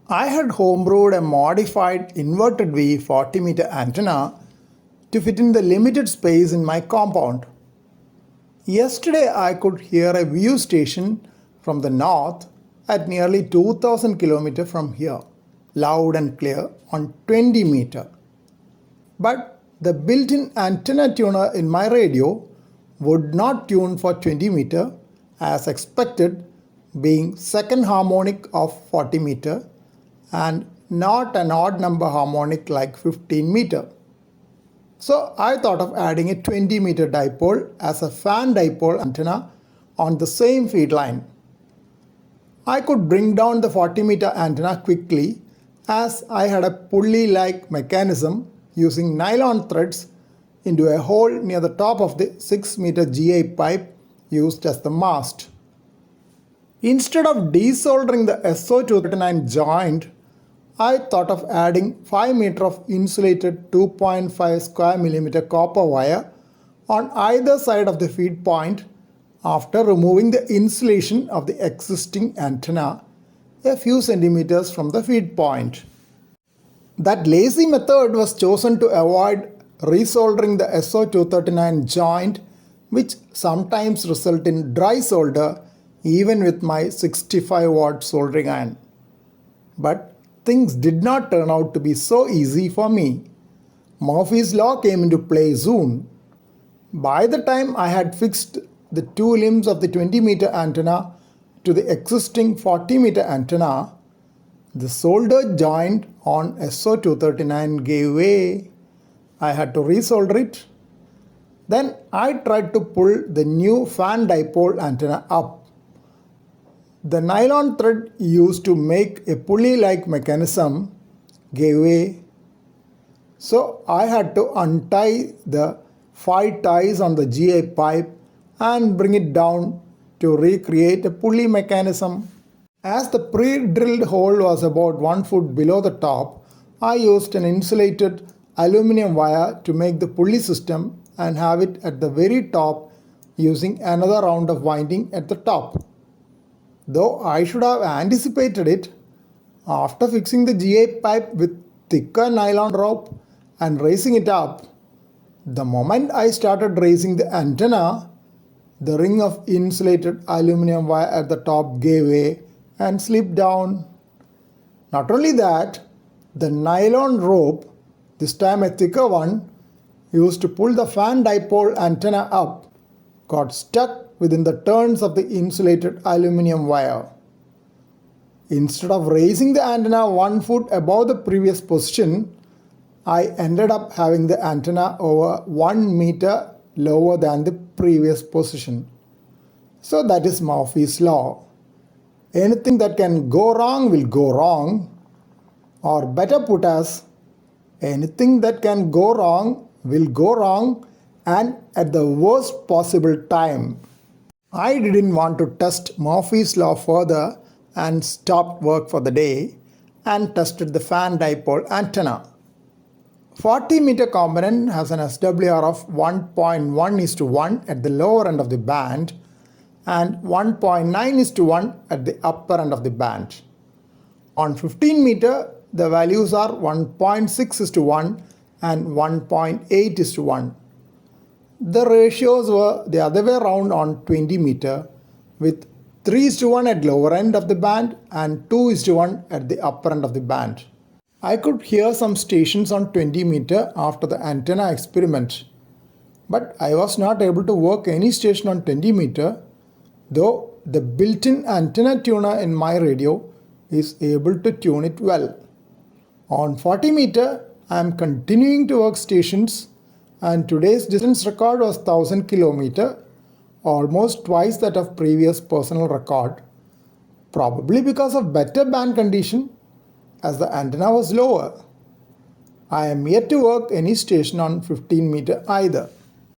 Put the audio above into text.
I had homebrewed a modified inverted V 40-meter antenna to fit in the limited space in my compound. Yesterday I could hear a view station from the north at nearly 2000 km from here, loud and clear on 20 meter. But the built-in antenna tuner in my radio would not tune for 20 meter as expected, being second harmonic of 40 meter and not an odd number harmonic like 15 meter. So I thought of adding a 20 meter dipole as a fan dipole antenna on the same feed line. I could bring down the 40 meter antenna quickly as I had a pulley like mechanism using nylon threads into a hole near the top of the 6 meter GI pipe used as the mast. Instead of de-soldering the SO239 joint, I thought of adding 5 meter of insulated 2.5 square millimeter copper wire on either side of the feed point after removing the insulation of the existing antenna a few centimeters from the feed point. That lazy method was chosen to avoid resoldering the SO239 joint, which sometimes result in dry solder even with my 65 watt soldering iron. But things did not turn out to be so easy for me. Murphy's law came into play soon. By the time I had fixed the two limbs of the 20 meter antenna to the existing 40 meter antenna, the soldered joint on SO239 gave way. I had to resolder it. Then I tried to pull the new fan dipole antenna up. The nylon thread used to make a pulley-like mechanism gave way. So I had to untie the 5 ties on the GI pipe and bring it down to recreate a pulley mechanism. As the pre-drilled hole was about 1 foot below the top, I used an insulated aluminum wire to make the pulley system and have it at the very top using another round of winding at the top. Though I should have anticipated it, after fixing the GI pipe with thicker nylon rope and raising it up, the moment I started raising the antenna, the ring of insulated aluminum wire at the top gave way and slipped down. Not only that, the nylon rope, this time a thicker one, used to pull the fan dipole antenna up, got stuck within the turns of the insulated aluminum wire. Instead of raising the antenna 1 foot above the previous position, I ended up having the antenna over 1 meter lower than the previous position. So that is Murphy's law. Anything that can go wrong will go wrong, or better put as, anything that can go wrong will go wrong and at the worst possible time. I didn't want to test Murphy's law further and stopped work for the day and tested the fan dipole antenna. 40 meter component has an SWR of 1.1:1 at the lower end of the band and 1.9:1 at the upper end of the band. On 15 meter, the values are 1.6:1 and 1.8:1. The ratios were the other way around on 20 meter with 3:1 at lower end of the band and 2:1 at the upper end of the band. I could hear some stations on 20 meter after the antenna experiment, but I was not able to work any station on 20 meter, though the built-in antenna tuner in my radio is able to tune it well. On 40 meter, I am continuing to work stations and today's distance record was 1000 km, almost twice that of previous personal record, probably because of better band condition as the antenna was lower. I am yet to work any station on 15 meter either.